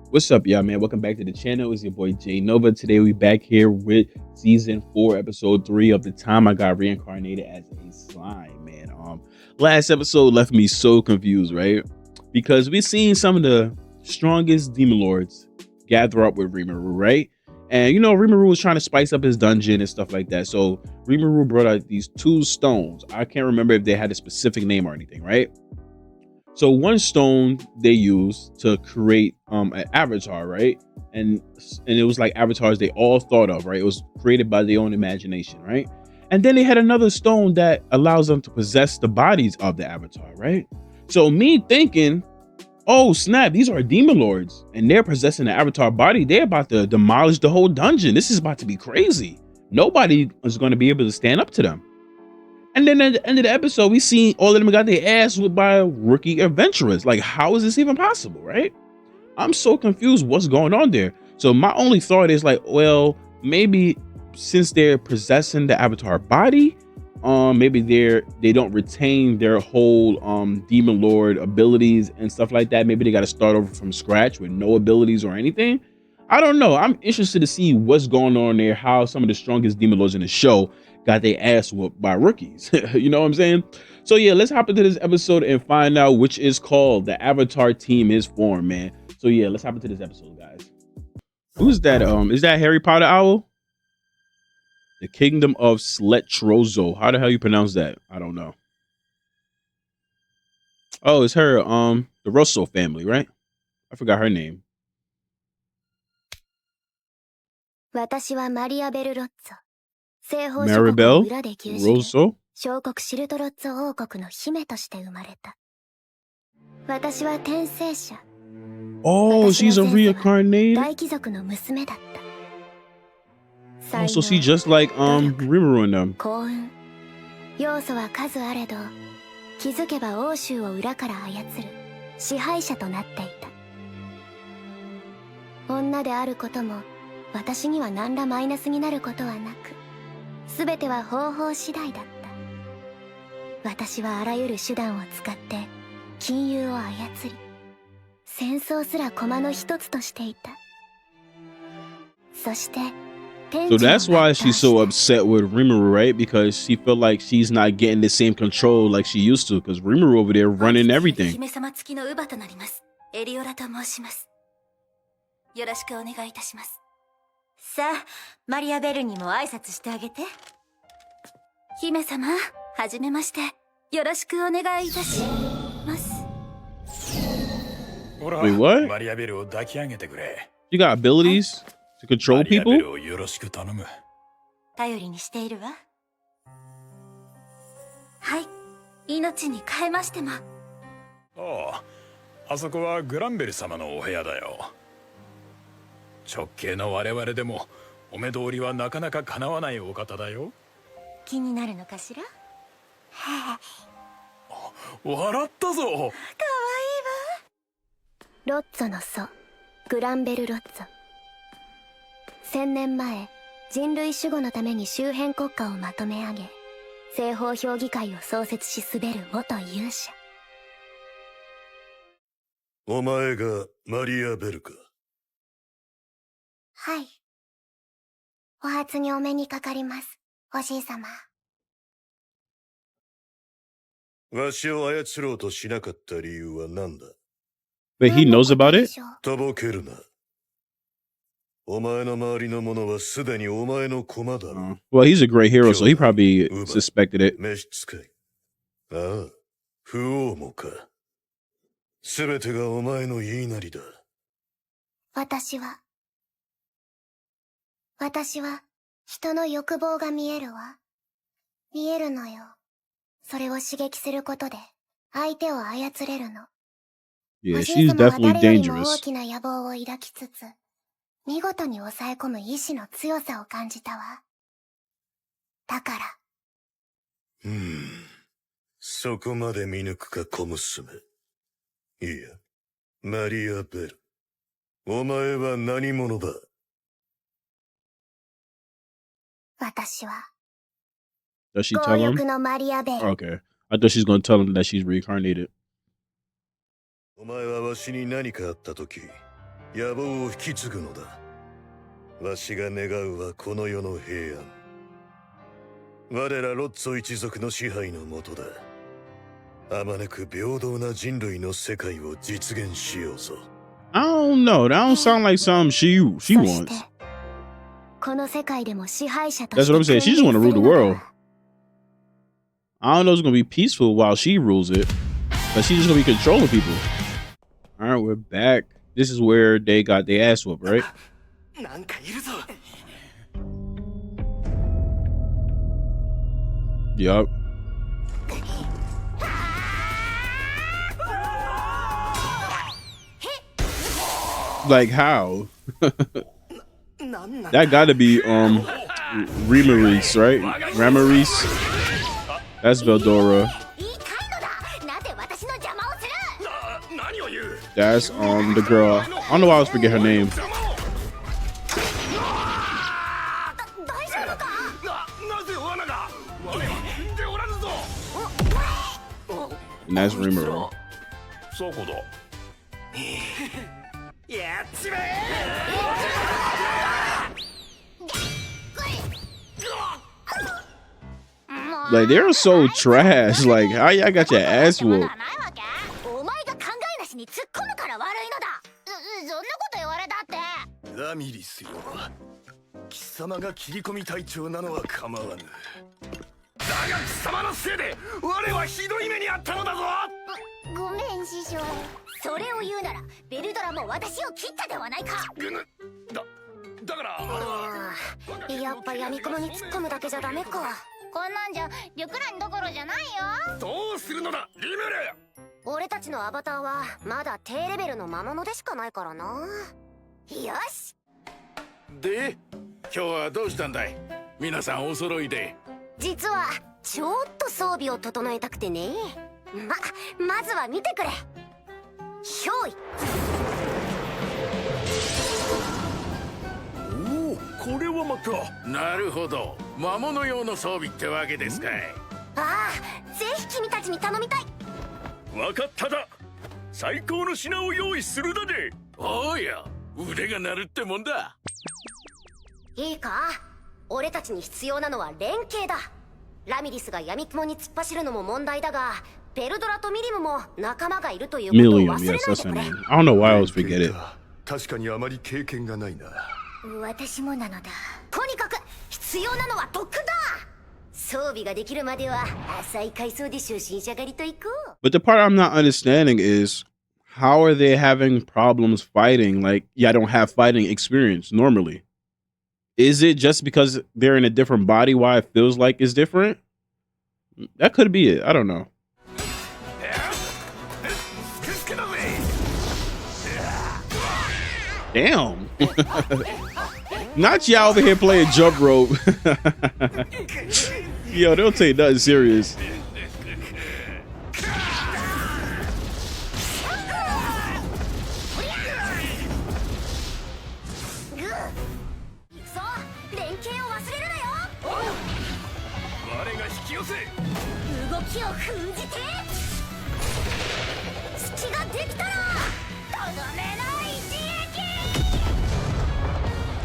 What's up, y'all, man? Welcome back to the channel. It's your boy JayNova. Today we back here with season 4, episode 3 of The Time I Got Reincarnated as a Slime, man. Last episode left me so confused, right? Because we've seen some of the strongest demon lords gather up with Rimuru, right? And you know, Rimuru was trying to spice up his dungeon and stuff like that. So Rimuru brought out these 2 stones. I can't remember if they had a specific name or anything, right? So one stone they used to create an avatar, right? And it was like avatars they all thought of, right? It was created by their own imagination, right? And then they had another stone that allows them to possess the bodies of the avatar, right? So me thinking, oh snap, these are demon lords and they're possessing the avatar body. They're about to demolish the whole dungeon. This is about to be crazy. Nobody is going to be able to stand up to them. And then at the end of the episode, we see all of them got their ass whipped by rookie adventurers. Like, how is this even possible, right? I'm so confused what's going on there. So my only thought is like, well, maybe since they're possessing the avatar body, maybe they don't retain their whole demon lord abilities and stuff like that. Maybe they got to start over from scratch with no abilities or anything. I don't know. I'm interested to see what's going on there, how some of the strongest demon lords in the show got their ass whooped by rookies. You know what I'm saying? So yeah, let's hop into this episode and find out which is called the Avatar team is formed, man. So yeah, let's hop into this episode, guys. Who's that? Is that Harry Potter owl? The Kingdom of Sletrozo. How the hell you pronounce that? I don't know. Oh, it's her, the Russell family, right? I forgot her name. 私はマリア・ベルロッツォ。西方諸国 Maribel を裏で牛耳り、 Rosso. 小国シルトロッツォ王国の姫として生まれた。私は転生者。 Oh, she's a 私の前世は reincarnated. 大貴族の娘だった。 Oh, so 才 she 能、 just like努力、 Rimuru and them. 幸運、要素は数あれど、気づけば欧州を裏から操る支配者となっていた。女であることも、私には何らマイナスになることはなく、すべては方法次第だった。私はあらゆる手段を使って金融を操り、戦争すら駒の一つとしていた。そして、 So that's why she's so upset with Rimuru, right? Because she feel like she's not getting the same control like she used to. Because Rimuru over there running everything. 姫様付きの乳母となります。エリオラと申します。よろしくお願いいたします。さあ、マリアベルにも挨拶してあげて。姫様、はじめまして。よろしくお願いいたします。 Wait, what? マリアベルを抱き上げてくれ。 You got abilities to control マリアベ people? ルをよろしく頼む。頼りにしているわ。はい、命に変えましても。ああ、あそこはグランベル様のお部屋だよ。直系の我々でもお目通りはなかなか叶わないお方だよ。気になるのかしら。はあ、笑ったぞ。あ、かわいいわ。ロッツォの祖、グランベルロッツォ。1000年前、人類守護のために周辺国家をまとめ上げ、西方評議会を創設し滑る元勇者。お前がマリアベルか。はい。お初にお目にかかります、おじい様。わしを操ろうとしなかった理由は何だ。 But he knows about it? とぼけるな。お前の周りの者はすでにお前の駒だろ。Well, he's a great hero, so he probably suspected it. 召使い。ああ、不王もか。すべてがお前の言いなりだ。私は人の欲望が見えるわ。見えるのよ。それを刺激することで相手を操れるの。 Yeah, おじ she's い様は definitely 誰よりも大 dangerous. きな野望を抱きつつ、見事に抑え込む意志の強さを感じたわ。だから。そこまで見抜くか小娘。いや、マリアベル。お前は何者だ。私は Does she 強 tell him? 欲のマリアベル。 Okay. I thought she's going to tell him that she's reincarnated. お前はわしに何かあったとき、野望を引き継ぐのだ。わしが願うはこの世の平安。我らロッツォ一族の支配の下だ。あまねく平等な人類の世界を実現しようぞ。I don't know. That don't sound like something she そし wants. てこの世界でも支配者と That's して what I'm saying. She just want to rule the 君臨するの world. だ。 I don't know if it's gonna be peaceful while she rules it, but she's just gonna be controlling people. All right, we're back. This is where they got their ass whooped, right? なんかいるぞ。 Yup. Like how? なんなん That gotta be Rimuru, right? Rimuru. That's Veldora. いい感度だ。なぜ私の邪魔をする。何を言う。 That's the girl. I don't know why I always forget her name. 大丈夫か。なぜ罠が。我は踏んでおらぬぞ。 And that's Rimuru. そこだ。やっちまえ。 Like they're so trash. Like how y'all got your ass まだ whooped? ないわけ。お前が考えなしに突っ込むから悪いのだ。そんなこと言われたって。ラミリスよ。貴様が切り込み隊長なのは構わぬ。だが貴様のせいで我はひどい目にあったのだぞ。ごめん師匠。それを言うならベルドラも私を切ったではないか。だからあれはやっぱ闇雲に突っ込むだけじゃダメか。こんなんじゃリュクランどころじゃないよ。どうするのだリムル。俺たちのアバターはまだ低レベルの魔物でしかないからな。よし。で、今日はどうしたんだい？皆さんお揃いで。実はちょっと装備を整えたくてね。まずは見てくれ。ひょい。おお、これはまた。なるほど。魔物用の装備ってわけですかい。ああ、ぜひ君たちに頼みたい。わかっただ。最高の品を用意するだで。おうや、腕が鳴るってもんだ。いいか、俺たちに必要なのは連携だ。ラミリスが闇雲に突っ走るのも問題だが、ペルドラとミリムも仲間がいるということを Millium, 忘れ yes, ない that's で her くれ。 name. I don't know why I always forget it. 確かにあまり経験がないな。私もなのだ。とにかく必要なのは特訓だ。装備ができるまでは浅い階層で初心者狩りと行こう。 But the part I'm not understanding is how are they having problems fighting? Like, yeah, I don't have fighting experience normally. Is it just because they're in a different body why it feels like it's different? That could be it. I don't know. Damn. Not y'all over here playing jump rope. Yo, they don't take nothing serious.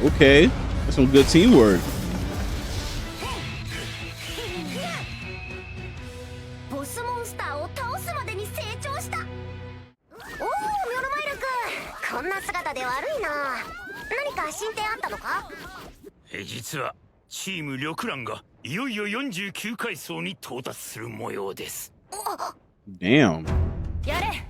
Okay, that's some good teamwork. ボスモンスターを倒すまでに成長した。おお、ミョロマイル君、こんな姿で悪いな。何か進展あったのか？実はチームリョクランがいよいよ49階層に到達する模様です。 Damn. やれ。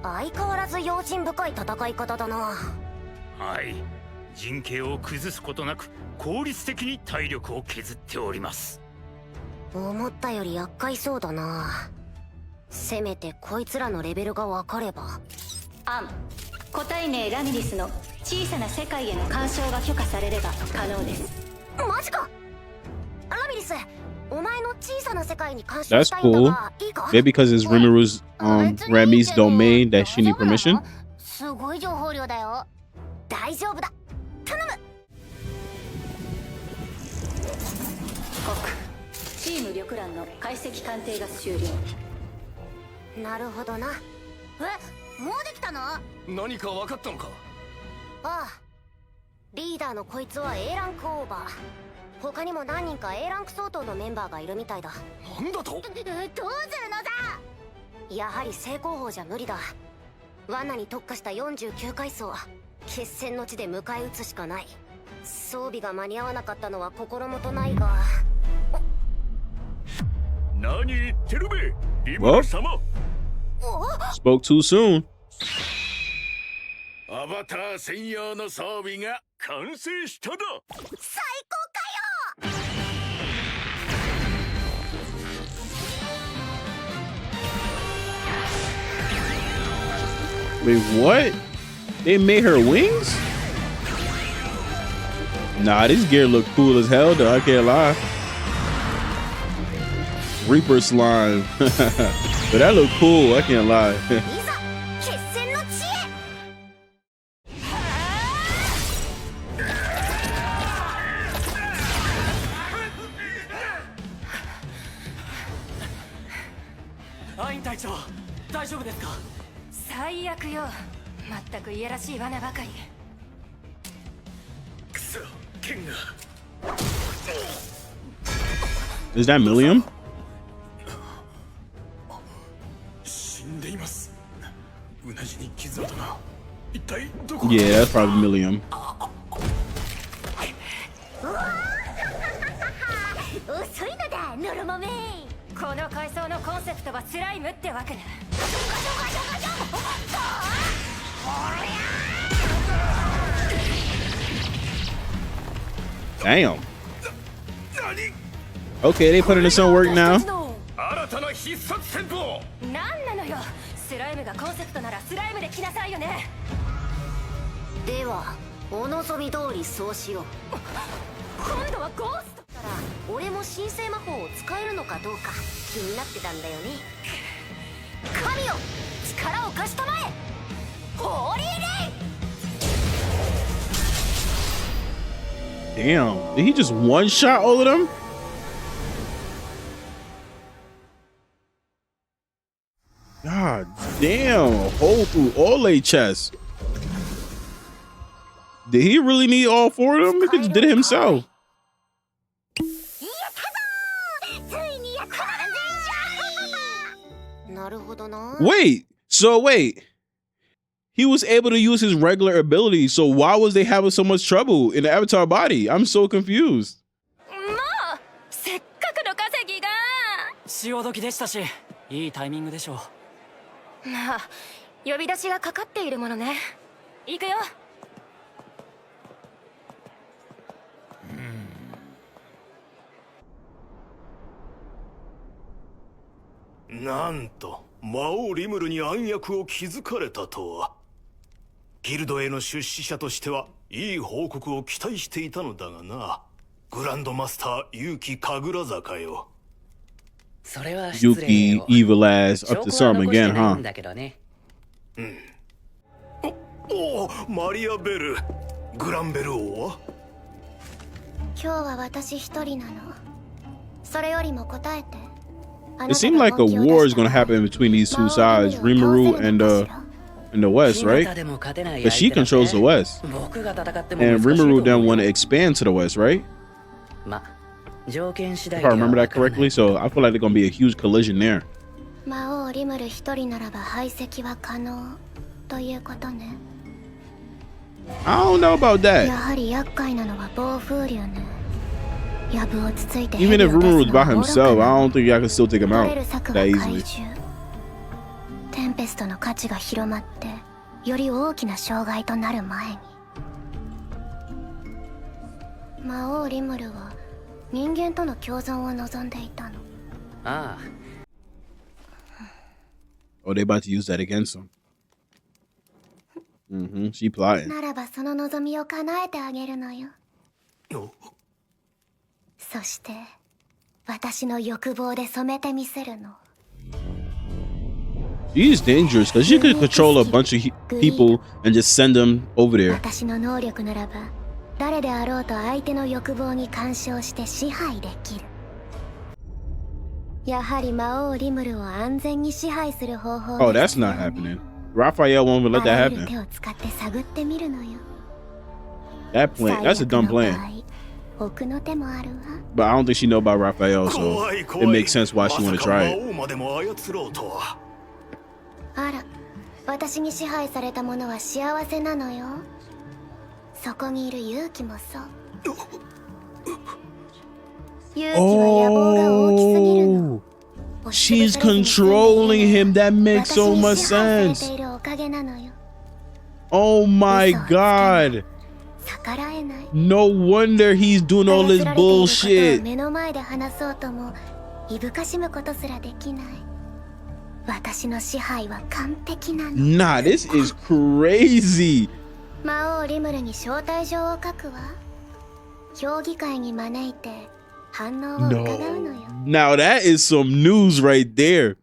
相変わらず用心深い戦い方だな。はい、陣形を崩すことなく効率的に体力を削っております。思ったより厄介そうだな。せめてこいつらのレベルが分かれば。個体名ラミリスの小さな世界への干渉が許可されれば可能です。マジか。ラミリス、お前の小さな世界に干渉 That's したいんだ cool. がいいか？ Maybe because it's Rimuru's Rami's domain that she need permission. すごい情報量だよ。大丈夫だ。頼む。こ玉蘭の解析鑑定が終了。なるほどな。もうできたの？あ何か分かったのか？あ、リーダーのこいつは A ランクオーバー。他にも何人か A ランク相当のメンバーがいるみたいだ。なんだと？どうするのだ？やはり正攻法じゃ無理だ。罠に特化した49階層、決戦の地で迎え撃つしかない。装備が間に合わなかったのは心もとないが。何言ってるべ、リムル様。Spoke too soon. アバター専用の装備が完成しただ。最高かよ。Wait, what? They made her wings? Nah, this gear look cool as hell though, I can't lie. Reaper slime. But that look cool, I can't lie. いざ決戦の地へ。アイン隊長、大丈夫ですか？最悪よ。まったくいやらしい罠ばかり。くそ、剣が。Is that Millium? 死んでいます。うなじに傷跡が。一体どこ？ Yeah, that's probably Millium. 遅いのだ、ノロモメ。この階層のコンセプトはスライムってわけね。Damn. Okay, they put in some work now. 新たな必殺戦法。なんなのよ。スライムがコンセプトならスライムで来なさいよね。ではお望み通りそうしよう。今度はゴースト。だから俺も神聖魔法を使えるのかどうか気になってたんだよね。神よ、力を貸したまえ。ホーリーレイ。 Damn, did he just one shot all of them? God damn, a hole through all their chests. Did he really need all four of them? He just did it himself. ついにやった。なるほどな。 Wait, so wait. He was able to use his regular abilities, so why was they having so much trouble in the Avatar body? I'm so confused. もうせっかくの稼ぎが。潮時でしたし、いいタイミングでしょう。まあ呼び出しがかかっているものね。行くよ。なんと魔王リムルに暗躍を築かれたとは。ギルドへの出資者としてはいい報告を期待していたのだがな。グランドマスター結城神楽坂よ。それは失礼よ。 Yuki, evil ass, up to some again, huh? だけどね。おお、マリアベル。グランベル王は？今日は私一人なの。それよりも答えて。 It seemed like a war is going to happen between these two sides, Rimuru and the West, right? But she controls the West, and Rimuru then want to expand to the West, right? If I remember that correctly, so I feel like there's going to be a huge collision there. 魔王リムル一人ならば排斥は可能ということね。 I don't know about や that. はり厄介なのは暴風流ね。 Even if Rimuru was by himself, I don't think I could still take him out that easily. テンペストの価値が広まってより大きな障害となる前に。魔王リムルは人間との共存を望んでいたの。ああ。 Oh, they about to use that against him. She plotting. ならばその望みを叶えてあげるのよ。そして私の欲望で染めてみせるの。 She's dangerous because she could control a bunch of people and just send them over there. 私の能力ならば誰であろうと相手の欲望に干渉して支配できる。やはり魔王リムルを安全に支配する方法 Oh, that's not happening. Raphael won't even let that あらゆる happen. 手を使って探ってみるのよ。 That plan, that's a dumb plan. 奥の手もあるわ。 But I don't think she know about Raphael, so 怖い怖い it makes sense why she want to まさか try 魔 it. 王までも操ろうとは。あら、私に支配された者は幸せなのよ。そこにいる勇気もそう。勇気は野望が大きすぎるの。 She's controlling him. That makes so much sense. Oh my god. No wonder he's doing all this bullshit. Nah, this is crazy. 魔王リムルに招待状を書くわ。評議会に招いて反応を伺うのよ。 Now that is some news right there.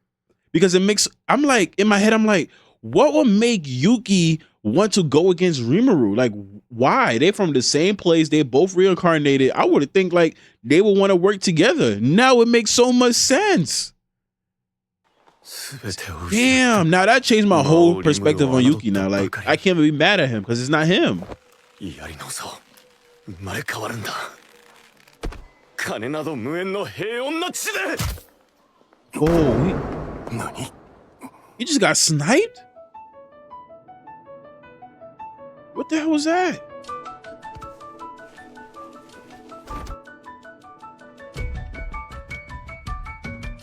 Because it makes, I'm like, in my head, I'm like, what would make Yuki want to go against Rimuru? Like, why? They're from the same place. They're both reincarnated. I would think like they would want to work together. Now it makes so much sense. Damn, now that changed my whole perspective on Yuki now. Like, I can't be mad at him because it's not him. やり直そう。生まれ変わるんだ。金など無縁の平穏な地で。Oh, he just got sniped? What the hell was that?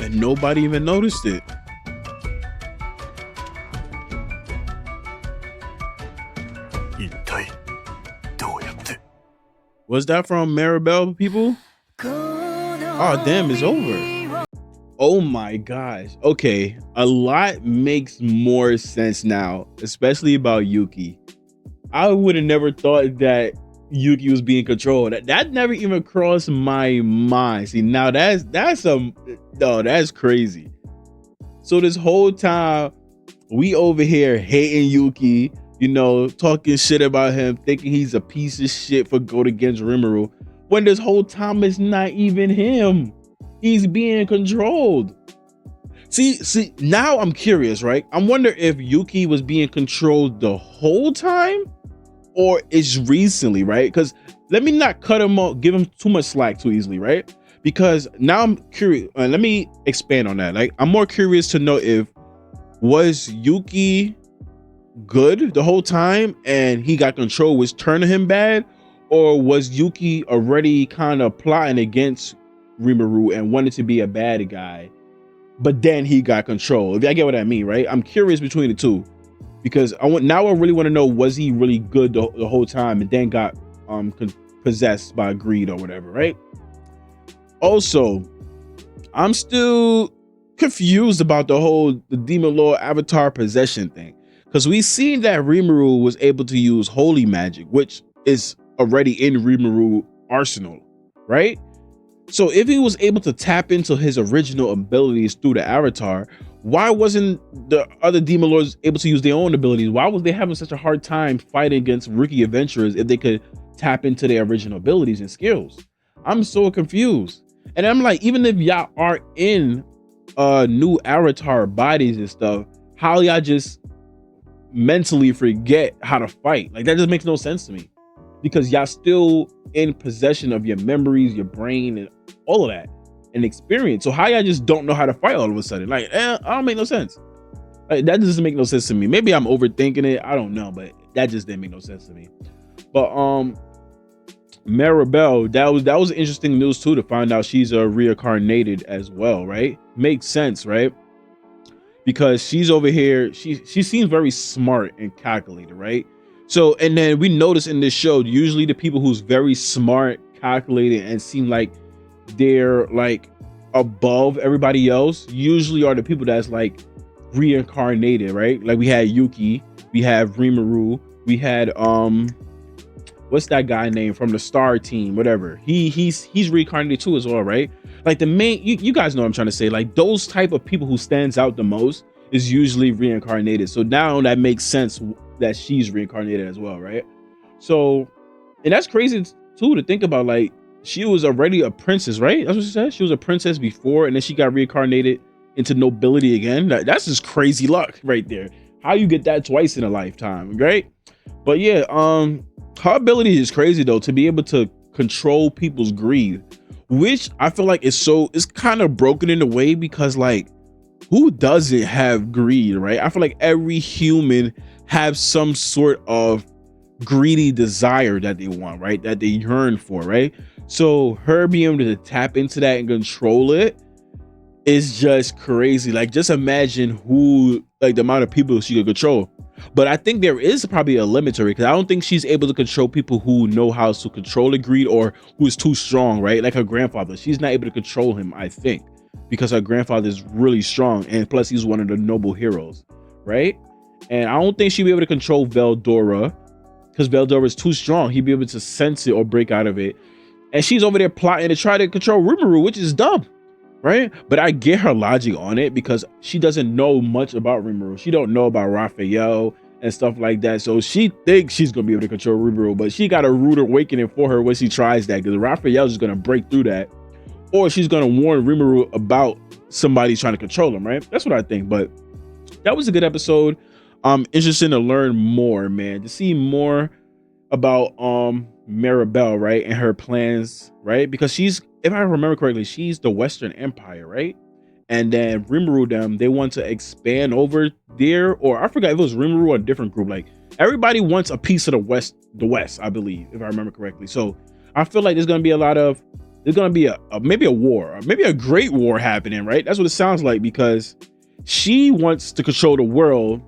And nobody even noticed it. Was that from Maribel, people? Oh, damn, it's over. Oh my gosh. Okay, a lot makes more sense now, especially about Yuki. I would have never thought that Yuki was being controlled. That never even crossed my mind. See, now that's crazy. So this whole time we over here hating Yuki, you know, talking shit about him, thinking he's a piece of shit for going against Rimuru, when this whole time it's not even him. He's being controlled. See, now I'm curious, right? I wonder if Yuki was being controlled the whole time or it's recently, right? Because let me not cut him off, give him too much slack too easily, right? Because now I'm curious. Let me expand on that. Like, I'm more curious to know if was Yuki good the whole time and he got control, was turning him bad, or was Yuki already kind of plotting against Rimuru and wanted to be a bad guy, but then he got control? If I get what I mean, right? I'm curious between the two because I really want to know, was he really good the whole time and then got possessed by greed or whatever, right? Also, I'm still confused about the Demon Lord Avatar possession thing, because we seen that Rimuru was able to use holy magic, which is already in Rimuru arsenal, right? So if he was able to tap into his original abilities through the Avatar, why wasn't the other Demon Lords able to use their own abilities? Why was they having such a hard time fighting against rookie adventurers if they could tap into their original abilities and skills? I'm so confused. And I'm like, even if y'all are in new Avatar bodies and stuff, how y'all just mentally forget how to fight? Like, that just makes no sense to me, because y'all still in possession of your memories, your brain, and all of that, and experience. So how y'all just don't know how to fight all of a sudden? Like, I don't make no sense. Like, that doesn't make no sense to me. Maybe I'm overthinking it, I don't know, but that just didn't make no sense to me. But Maribel, that was interesting news too, to find out she's a reincarnated as well, right? Makes sense, right? Because she's over here, she seems very smart and calculated, right? So, and then we notice in this show, usually the people who's very smart, calculated, and seem like they're like above everybody else, usually are the people that's like reincarnated, right? Like we had Yuki, we have Rimuru, we had what's that guy name from the Star Team, whatever. He's reincarnated too as well, right? Like the main, you guys know what I'm trying to say. Like those type of people who stands out the most is usually reincarnated. So now that makes sense that she's reincarnated as well, right? So, and that's crazy too to think about. Like, she was already a princess, right? That's what she said. She was a princess before, and then she got reincarnated into nobility again. That's just crazy luck right there. How you get that twice in a lifetime, right? But yeah, her ability is crazy though, to be able to control people's greed, which I feel like it's kind of broken in a way, because like, who doesn't have greed, right? I feel like every human have some sort of greedy desire that they want, right? That they yearn for, right? So her being able to tap into that and control it is just crazy. Like, just imagine the amount of people she could control. But I think there is probably a limit to it, because I don't think she's able to control people who know how to control the greed, or who is too strong, right? Like her grandfather, she's not able to control him, I think, because her grandfather is really strong, and plus he's one of the noble heroes, right? And I don't think she'd be able to control Veldora, because Veldora is too strong. He'd be able to sense it or break out of it. And she's over there plotting to try to control Rimuru, which is dumb, right? But I get her logic on it, because she doesn't know much about Rimuru. She don't know about Raphael and stuff like that. So she thinks she's gonna be able to control Rimuru, but she got a rude awakening for her when she tries that, because Raphael is gonna break through that, or she's gonna warn Rimuru about somebody trying to control him, right? That's what I think. But that was a good episode. I'm interested to learn more, man, to see more about Maribel, right, and her plans, right? Because she's, if I remember correctly, she's the Western Empire, right? And then Rimuru, them, they want to expand over there, or I forgot if it was Rimuru or a different group. Like, everybody wants a piece of the West, I believe, if I remember correctly. So I feel like there's gonna be maybe a war, or maybe a great war happening, right? That's what it sounds like, because she wants to control the world,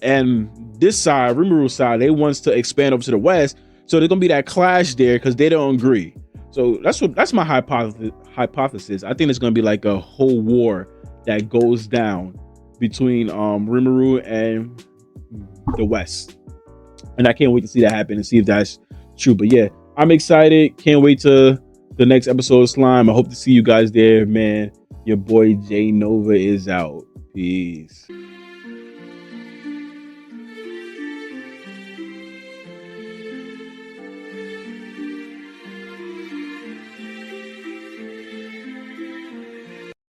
and this side, Rimuru's side, they wants to expand over to the West. So there's gonna be that clash there, because they don't agree. So that's my hypothesis. I think it's gonna be like a whole war that goes down between Rimuru and the West, and I can't wait to see that happen and see if that's true. But yeah, I'm excited. Can't wait to the next episode of Slime. I hope to see you guys there, man. Your boy JayNova is out. Peace.